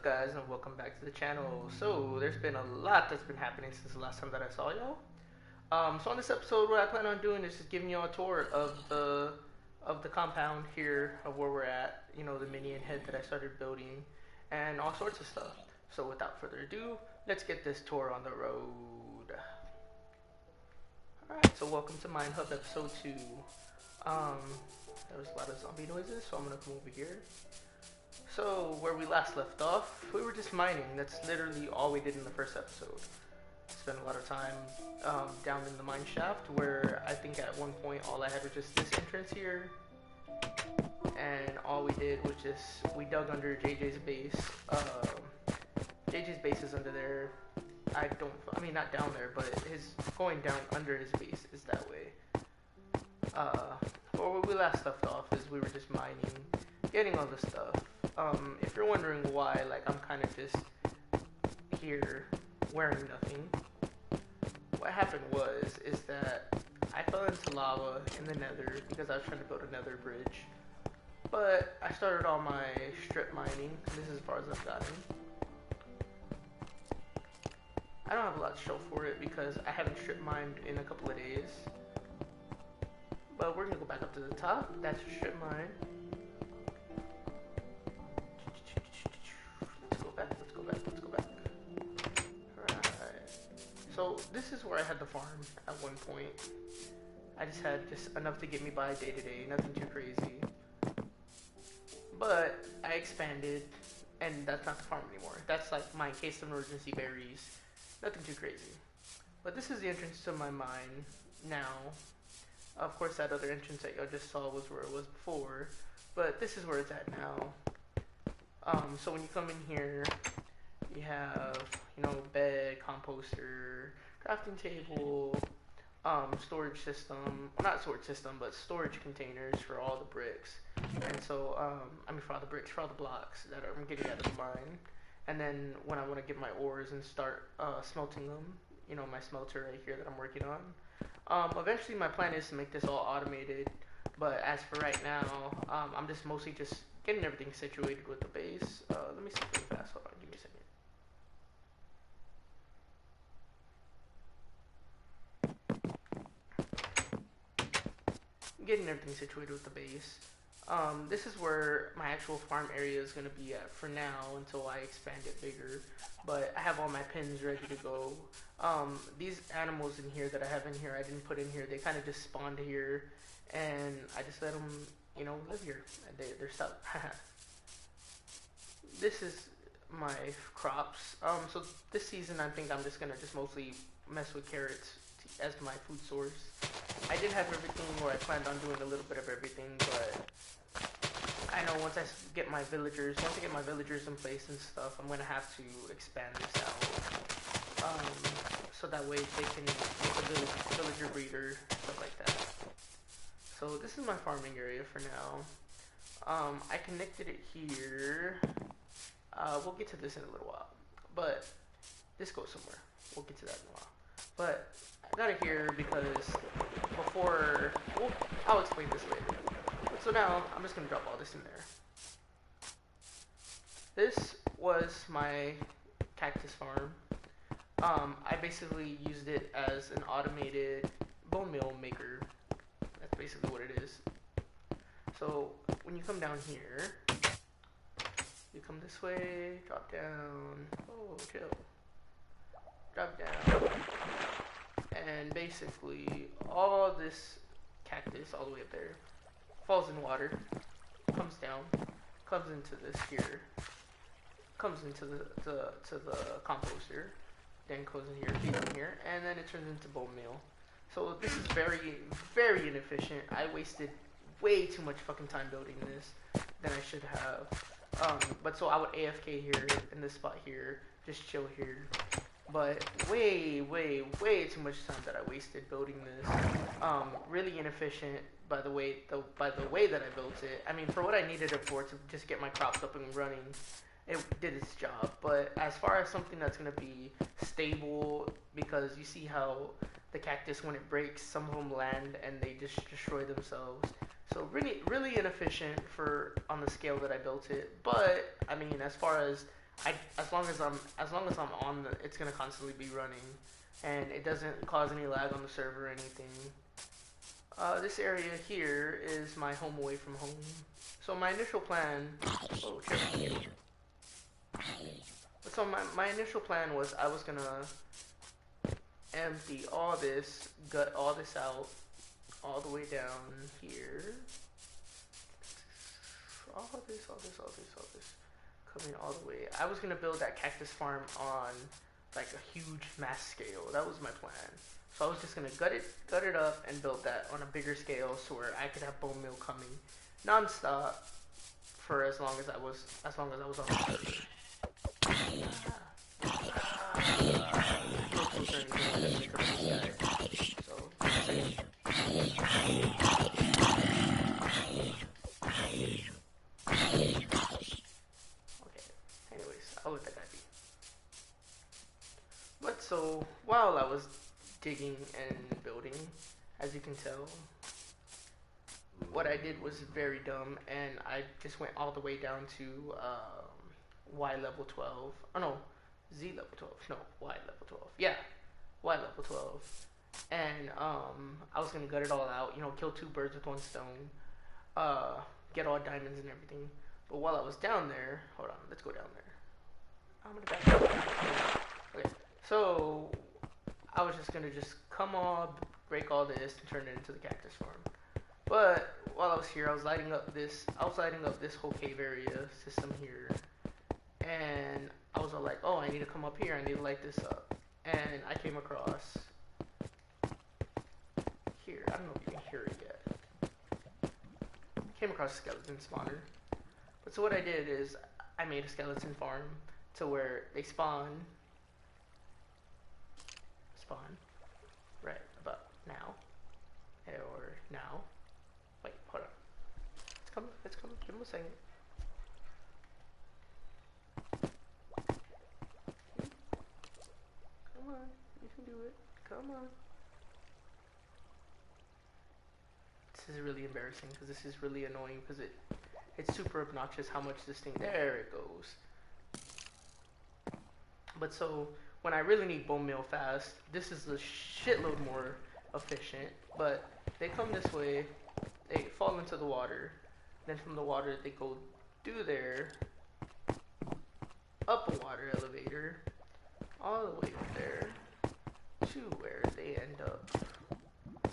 guys, and welcome back to the channel. So there's been a lot that's been happening since the last time that I saw y'all. So on this episode, what I plan on doing is just giving y'all a tour of the compound here of where we're at. You know, the minion head that I started building, and all sorts of stuff. So without further ado, let's get this tour on the road. Alright, so welcome to MineHub episode 2. There was a lot of zombie noises, so I'm gonna come over here. So, where we last left off, we were just mining. That's literally all we did in the first episode. Spent a lot of time down in the mine shaft, where I think at one point all I had was just this entrance here. And all we did was we dug under JJ's base. JJ's base is under there. I mean not down there, but his going down under his base is that way. Or where we last left off is we were just mining, getting all this stuff. If you're wondering why, like, I'm kind of just here wearing nothing, what happened is that I fell into lava in the nether because I was trying to build a nether bridge. But I started all my strip mining. This is as far as I've gotten. I don't have a lot to show for it because I haven't strip mined in a couple of days. But we're gonna go back up to the top. That's your strip mine. Let's go back. Alright. So this is where I had the farm at one point. I just had enough to get me by day to day, nothing too crazy. But I expanded, and that's not the farm anymore. That's like my case of emergency berries. Nothing too crazy. But this is the entrance to my mine now. Of course, that other entrance that y'all just saw was where it was before. But this is where it's at now. So when you come in here, you have, you know, bed, composter, crafting table, storage system, not storage system, but storage containers for all the bricks. And so, I mean for all the bricks, for all the blocks that I'm getting out of the mine. And then when I want to get my ores and start smelting them, you know, my smelter right here that I'm working on. Eventually my plan is to make this all automated, but as for right now, I'm just mostly just getting everything situated with the base. Let me see really fast. Hold on, give me a second. Getting everything situated with the base. This is where my actual farm area is going to be at for now until I expand it bigger. But I have all my pins ready to go. These animals in here that I have in here, I didn't put in here. They kind of just spawned here, and I just let them, you know, live here. They're stuck. This is my crops. So this season, I think I'm just gonna mostly mess with carrots as my food source. I did have everything where I planned on doing a little bit of everything, but I know once I get my villagers in place and stuff, I'm gonna have to expand this out. So that way they can make a villager breeder, stuff like that. So this is my farming area for now. I connected it here. We'll get to this in a little while, but this goes somewhere. We'll get to that in a while. But I got it here because before, well, I'll explain this later. But so now I'm just gonna drop all this in there. This was my cactus farm. I basically used it as an automated bone meal maker. That's basically what it is. So when you come down here, you come this way, drop down, oh chill, drop down, and basically all this cactus all the way up there falls in water, comes down, comes into this here, comes into the composter, then goes in here, feeds in here, and then it turns into bone meal. So this is very, very inefficient. I wasted way too much fucking time building this than I should have. But so I would AFK here in this spot here, just chill here. But way too much time that I wasted building this. Really inefficient by the way that I built it. I mean, for what I needed it for, to just get my crops up and running, it did its job. But as far as something that's gonna be stable, because you see how the cactus, when it breaks, some of them land and they just destroy themselves. So really inefficient on the scale that I built it. But I mean, as far as as long as I'm on the, it's gonna constantly be running, and it doesn't cause any lag on the server or anything. This area here is my home away from home. So my initial plan, oh, so my initial plan was I was gonna empty all this, gut all this out, all the way down here. All this, coming all the way. I was gonna build that cactus farm on like a huge mass scale. That was my plan. So I was just gonna gut it up and build that on a bigger scale, so where I could have bone meal coming non-stop for as long as I was on the server. I'll let that guy be. But so, while I was digging and building, as you can tell, what I did was very dumb, and I just went all the way down to Y level 12. Oh no, Z level 12. No, Y level 12. Yeah, Y level 12. And I was gonna gut it all out, you know, kill 2 birds with 1 stone, get all diamonds and everything. But while I was down there, hold on, let's go down there. I'm gonna back up. Okay, so I was just gonna come on, break all this, and turn it into the cactus farm. But while I was here, I was lighting up this whole cave area system here, and I was all like, oh, I need to come up here, I need to light this up. And I came across here. I don't know if you can hear it yet. Came across a skeleton spawner. But so what I did is I made a skeleton farm to where they spawn right about now, or now. Wait, hold on. It's coming. Give them a second. Come on, you can do it. Come on. This is really embarrassing because this is really annoying because it's super obnoxious how much this thing. There it goes. But so, when I really need bone meal fast, this is a shitload more efficient. But they come this way, they fall into the water, then from the water they go through there, up a water elevator, all the way up there, to where they end up.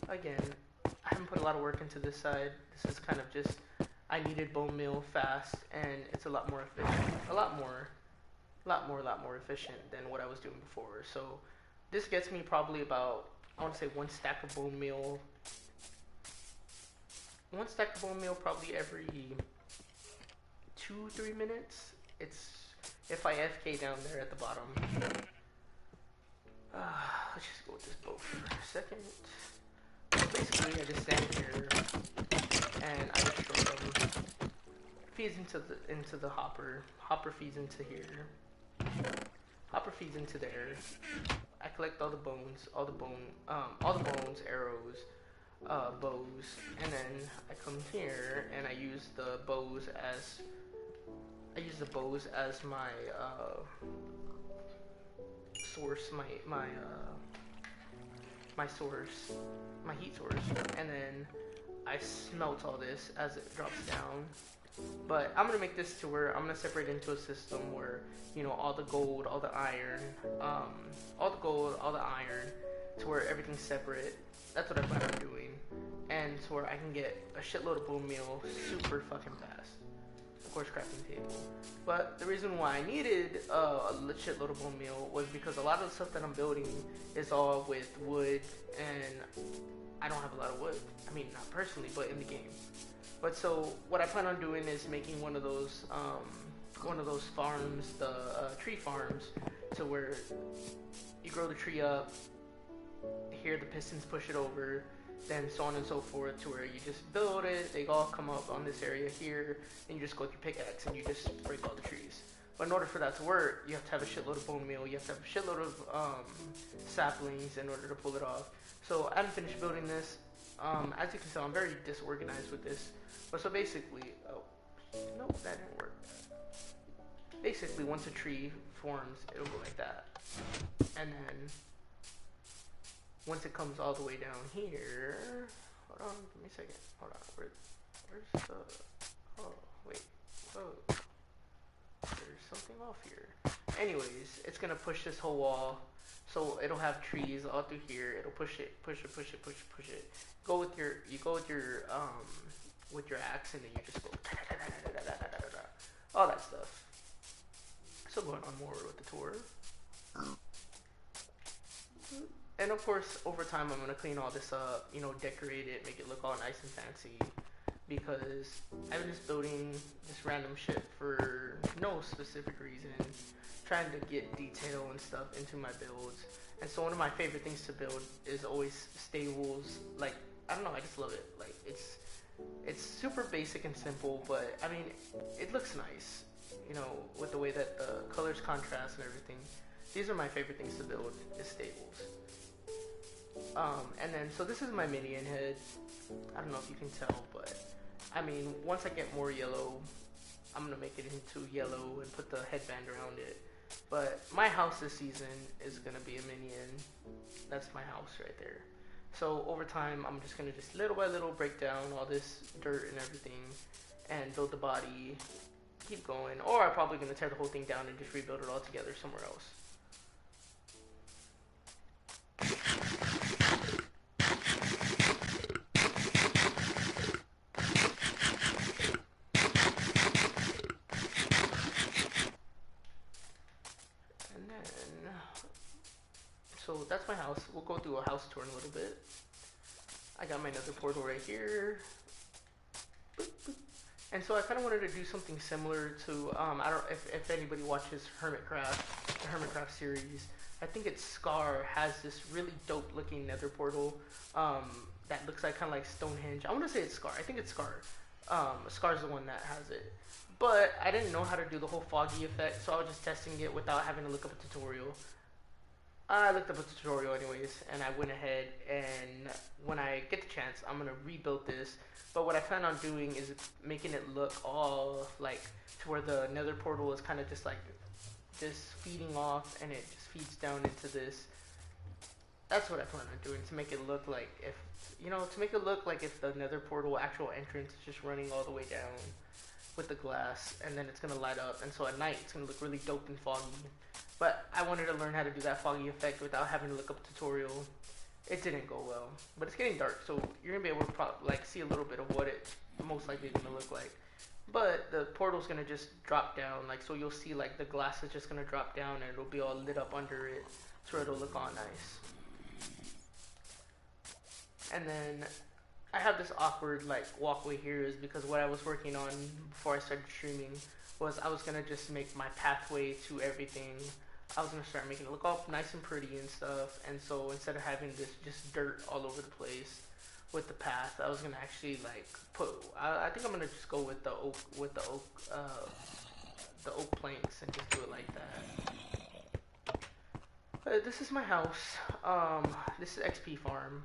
Again, I haven't put a lot of work into this side. This is kind of just, I needed bone meal fast, and it's a lot more efficient. A lot more efficient than what I was doing before. So this gets me probably about, I want to say 1 stack of bone meal. 1 stack of bone meal probably every 2-3 minutes. It's if I FK down there at the bottom. Let's just go with this boat for a second. So basically, I just stand here and I destroy them. Feeds into the hopper. Hopper feeds into here. Hopper feeds into there. I collect all the bones, arrows, bows, and then I come here and I use the bows as my source, my source, my heat source, and then I smelt all this as it drops down. But I'm gonna make this to where I'm gonna separate into a system where, you know, all the gold, all the iron, to where everything's separate. That's what I plan on doing, and to where I can get a shitload of bone meal super fucking fast. Of course, crafting table. But the reason why I needed a shitload of bone meal was because a lot of the stuff that I'm building is all with wood, and I don't have a lot of wood. I mean, not personally, but in the game. But so what I plan on doing is making one of those farms, the tree farms, to where you grow the tree up. Here the pistons push it over, then so on and so forth, to where you just build it. They all come up on this area here, and you just go with your pickaxe and you just break all the trees. But in order for that to work, you have to have a shitload of bone meal. You have to have a shitload of saplings in order to pull it off. So I haven't finished building this. As you can tell, I'm very disorganized with this. But so basically, oh, nope, that didn't work. basically once a tree forms, it'll go like that. And then once it comes all the way down here, hold on, give me a second. Hold on, where's the? Oh wait, oh, there's something off here. Anyways, it's gonna push this whole wall, so it'll have trees all through here. It'll push it. Go with your with your axe, and then you just go all that stuff. So going on more with the tour. And of course, over time, I'm gonna clean all this up, you know, decorate it, make it look all nice and fancy, because I'm just building this random shit for no specific reason, trying to get detail and stuff into my builds. And so one of my favorite things to build is always stables. Like, I don't know, I just love it. Like, it's super basic and simple, but I mean, it looks nice, you know, with the way that the colors contrast and everything. These are my favorite things to build, is stables. And then, so this is my minion head. I don't know if you can tell, but I mean, once I get more yellow, I'm gonna make it into yellow and put the headband around it. But my house this season is gonna be a minion. That's my house right there. So over time, I'm just gonna just little by little break down all this dirt and everything and build the body, keep going. Or I'm probably gonna tear the whole thing down and just rebuild it all together somewhere else. So that's my house. We'll go through a house tour in a little bit. I got my nether portal right here. Boop, boop. And so I kind of wanted to do something similar to, I don't if anybody watches Hermitcraft, the Hermitcraft series. I think it's Scar has this really dope looking nether portal that looks like kind of like Stonehenge. I want to say it's Scar. I think it's Scar. Scar's the one that has it. But I didn't know how to do the whole foggy effect, so I was just testing it without having to look up a tutorial. I looked up a tutorial anyways, and I went ahead, and when I get the chance, I'm going to rebuild this. But what I plan on doing is making it look all like to where the nether portal is kind of just like just feeding off, and it just feeds down into this. That's what I plan on doing, to make it look like if, you know, to make it look like if the nether portal actual entrance is just running all the way down with the glass, and then it's going to light up, and so at night it's going to look really dope and foggy. But I wanted to learn how to do that foggy effect without having to look up a tutorial. It didn't go well, but it's getting dark, so you're gonna be able to like see a little bit of what it's most likely gonna look like. But the portal's gonna just drop down, like, so you'll see like the glass is just gonna drop down and it'll be all lit up under it, so it'll look all nice. And then I have this awkward like walkway here, is because what I was working on before I started streaming was I was gonna just make my pathway to everything. I was gonna start making it look all nice and pretty and stuff, and so instead of having this just dirt all over the place with the path, I was gonna actually like put. I think I'm gonna just go with the oak planks and just do it like that. But this is my house. This is XP farm.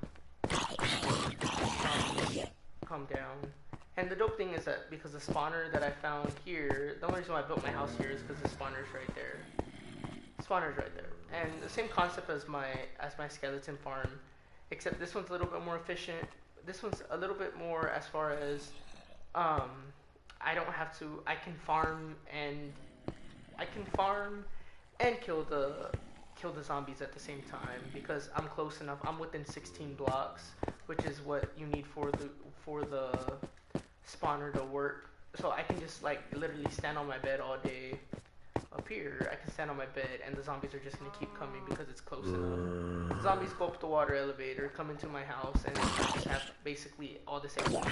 Calm down. And the dope thing is that because the spawner that I found here, the only reason why I built my house here is because the spawner's right there. Spawner's right there, and the same concept as my skeleton farm, except this one's a little bit more efficient. This one's a little bit more as far as I don't have to. I can farm and kill the zombies at the same time because I'm close enough. I'm within 16 blocks, which is what you need for the spawner to work. So I can just like literally stand on my bed all day. Up here, I can stand on my bed, and the zombies are just gonna keep coming because it's close enough. The zombies go up the water elevator, come into my house, and just have basically all the same. Okay,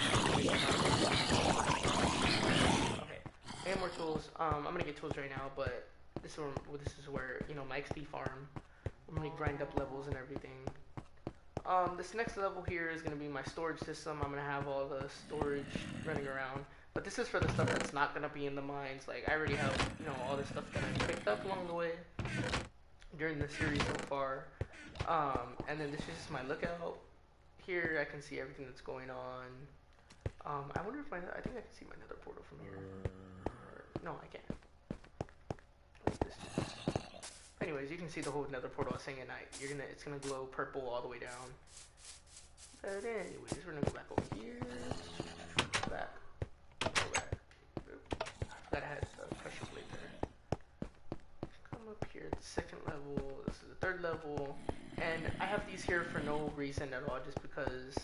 I have more tools. I'm gonna get tools right now, but this is where you know my XP farm. I'm gonna grind up levels and everything. This next level here is gonna be my storage system. I'm gonna have all the storage running around. But this is for the stuff that's not gonna be in the mines. Like I already have, you know, all the stuff that I picked up along the way during the series so far. And then this is just my lookout. Here I can see everything that's going on. I wonder if I think I can see my nether portal from here. No, I can't. Anyways, you can see the whole nether portal is saying at night. It's gonna glow purple all the way down. But anyways, we're gonna go back over here. Back. Go back. I forgot I had the pressure plate there. Come up here, the second level. This is the third level. And I have these here for no reason at all, just because,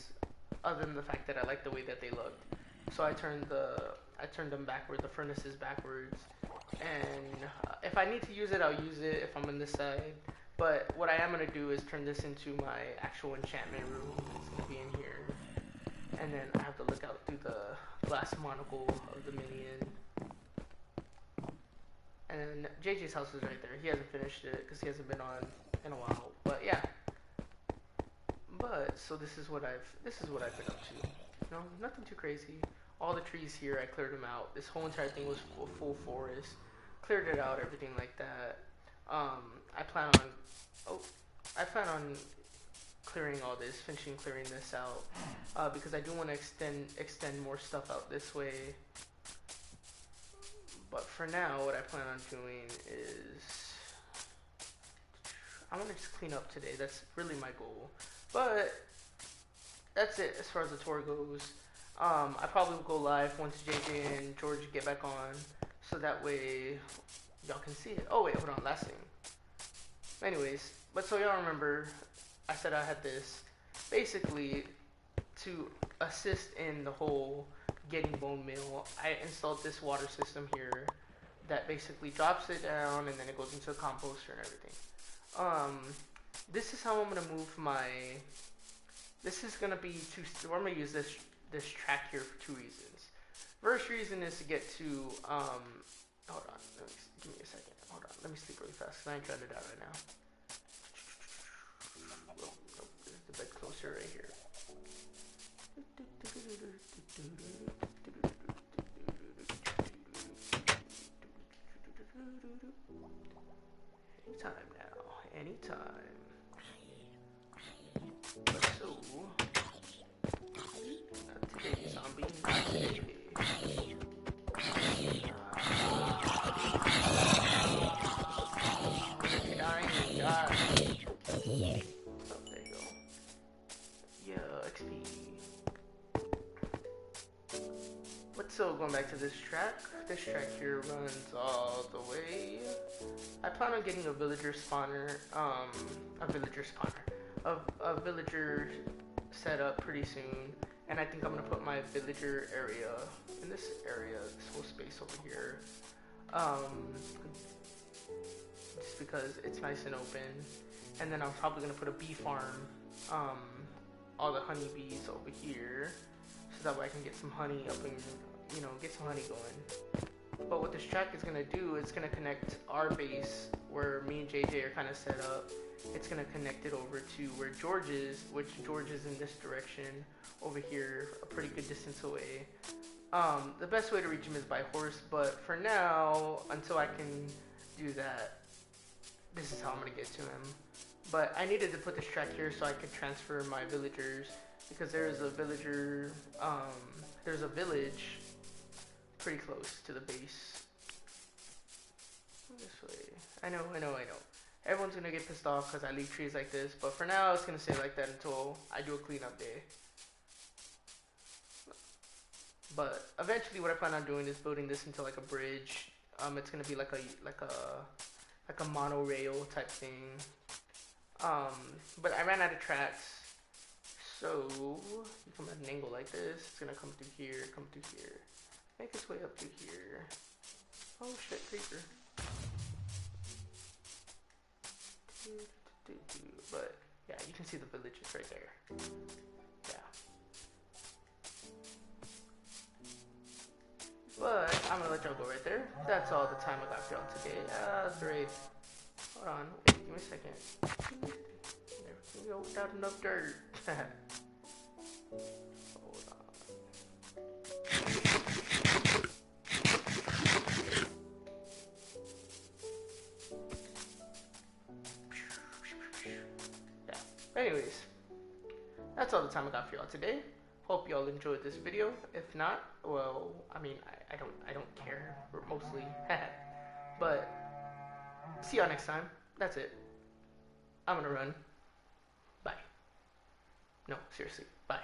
other than the fact that I like the way that they look. So I turned them backward. The furnace is backwards. And if I need to use it, I'll use it if I'm on this side. But what I am going to do is turn this into my actual enchantment room. It's going to be in here. And then I have to look out through the glass monocle of the minion. And JJ's house is right there. He hasn't finished it because he hasn't been on in a while. But yeah. But so this is what I've been up to. You know, nothing too crazy. All the trees here, I cleared them out. This whole entire thing was a full forest. Cleared it out, everything like that. I plan on clearing all this, finishing clearing this out, because I do want to extend more stuff out this way. But for now, what I plan on doing is I want to just clean up today. That's really my goal. But that's it as far as the tour goes. I probably will go live once JJ and George get back on, so that way y'all can see it. Oh wait, hold on, last thing. Anyways, but so y'all remember, I said I had this basically to assist in the whole getting bone meal. I installed this water system here that basically drops it down and then it goes into a composter and everything. This is how I'm gonna move my. This is gonna be I'm gonna use this track here for two reasons. First reason is to get to, hold on, give me a second. Hold on, let me sleep really fast because I ain't trying to die right now. Well, nope, there's the bed closer right here. Anytime now, anytime. So, today, zombie. Oh, there you go. Yeah, XP. But so, going back to this track here runs all the way. I plan on getting a villager spawner, a villager set up pretty soon. And I think I'm gonna put my villager area in this area, this whole space over here. Just because it's nice and open. And then I'm probably gonna put a bee farm, all the honeybees over here, so that way I can get some honey up and, get some honey going. But what this track is gonna do, it's gonna connect our base where me and JJ are kind of set up. It's gonna connect it over to where George is, which George is in this direction over here, a pretty good distance away. The best way to reach him is by horse, but for now, until I can do that, this is how I'm gonna get to him. But I needed to put this track here so I could transfer my villagers, because there's a village pretty close to the base. This way. I know. Everyone's gonna get pissed off because I leave trees like this, but for now it's gonna stay like that until I do a cleanup day. But eventually, what I plan on doing is building this into like a bridge. It's gonna be like a monorail type thing. But I ran out of tracks, so you come at an angle like this. It's gonna come through here, make its way up through here. Oh shit, creeper. But yeah, you can see the villages right there. Yeah. But I'm gonna let y'all go right there. That's all the time I got for y'all today. Great. Hold on, wait, give me a second. There we go, without enough dirt. Hold on. Yeah. Anyways, that's all the time I got for y'all today. Hope y'all enjoyed this video. If not, well, I mean, I don't care, mostly. But see y'all next time. that's it. I'm gonna run. Bye. No, seriously. Bye.